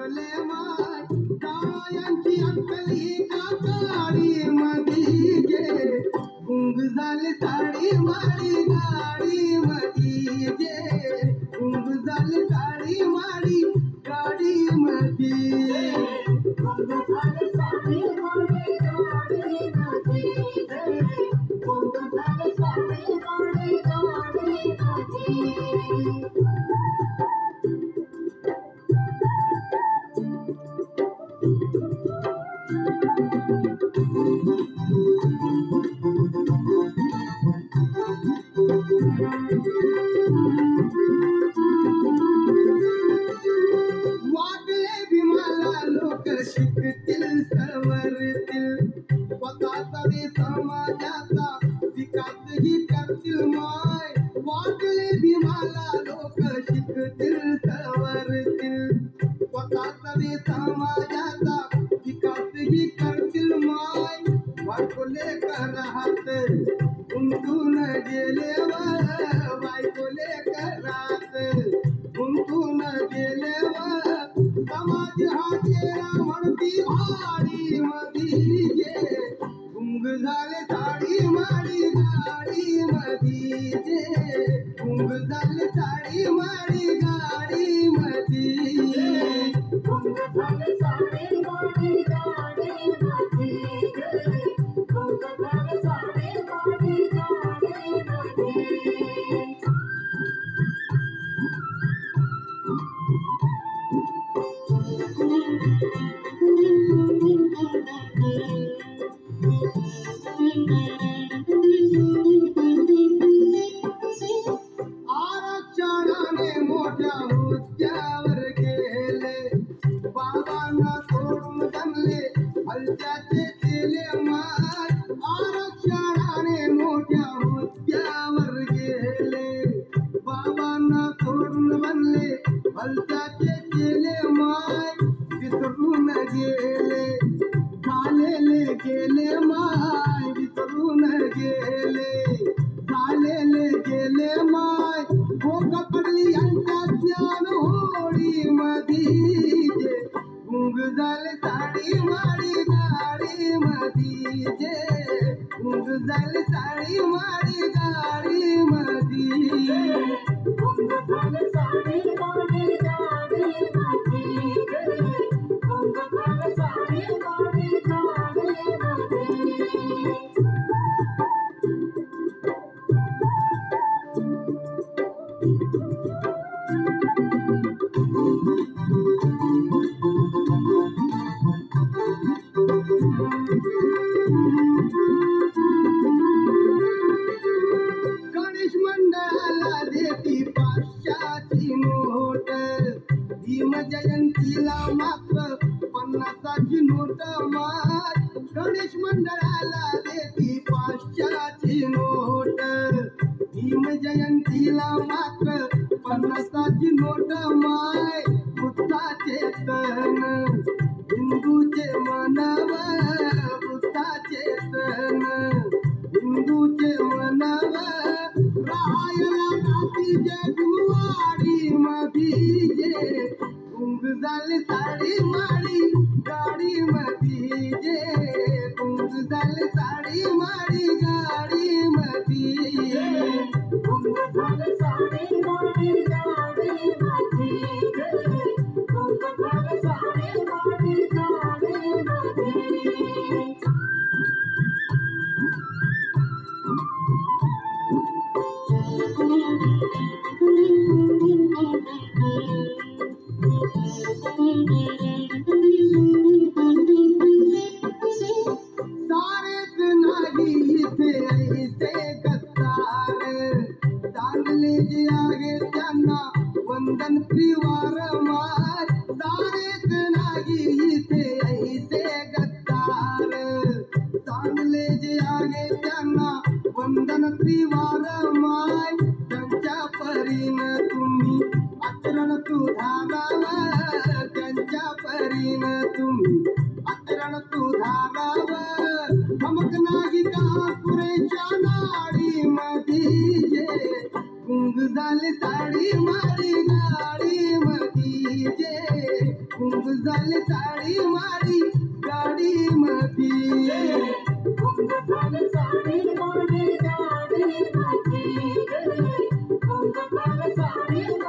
वारले माय काळ्यांची अक्कल ही काळी मधी गे गुंग झाले साडी माडी गाडी मधी गे गुंग झाले साडी माडी गाडी मधी गुंग झाले साडी माडी गाडी मधी गुंग झाले साडी माडी गाडी मधी वागले भीमाला लोक शिकतील सवरतील स्वतःचा रे समाजाचा विकास ही करतील माय वागले भीमाला लोक शिकतील सवरतील स्वतःचा रे समाजाचा विकास ही करतील माय वाटले करहात गुंतून गेले बायकोले करात गुंतून गेले समाज हा चेहरा म्हणती भाडी मधी गे गुंग झाले साडी माडी गाडी मधी गे गुंग झाले साडी माडी गाडी मधी गुंग झाले साडी माडी गाडी मधी गे गुंग झाले साडी माडी गाडी मधी आरक्षणाने मोठ्या हुद्द्यावर गेले बाबांना सोडून जमले हलत्याचे केले माय आरक्षणाने मोठ्या हुद्द्यावर गेले बाबांना सोडून बनले हलत्याचे केले माय विसरून गेले झालेले गेले माय विसरून गेले झालेले गेले माय भोग पडली यांच्या ज्ञान होळी मधी जे गुंग झाले साडी माडी गाडी मधी जे गुंग झाले साडी माडी गाडी मधी गुंग झाले साडी माडी गाडी मधी गुंग झाले साडी माडी गाडी मधी गणेश मंडळाला देती 500ची नोट भीम जयंतीला मात्र 50ची नोट माय गणेश मंडळाला देती 500ची नोट भीम जयंतीला मात्र 50ची नोट माय बुद्धाचे तन हिंदूचे मनव बुद्धाचे तन हिंदूचे मनव राहायला जाती जे गुरुवाडी मधी जे गुंग झाले साडी माडी गाडी मधी जे गुंग झाले साडी माडी गाडी मधी गुंग झाले साडी माडी गाडी मधी गुंग झाले साडी माडी गाडी मधी सारेच नाही इथे ऐसे गद्दार चांगले जे आहे त्यांना वंदन त्रिवार मार सारेच नाही इथे ऐसे गद्दार चांगले जे आहे त्यांना वंदन त्रिवार माय त्यांच्या परीनं तुम्ही आचरण सुधारावं त्यांच्या परीनं तुम्ही आचरण सुधारावं धमक नाही का पुरेच्या नाडी मधी जे गुंग झाले झाली साडी मारी गाडी मधी जे गुंग झाली साडी मारी गाडी मधी गुंग झाली साडी मारी गाडी मधी गुंग झाली साडी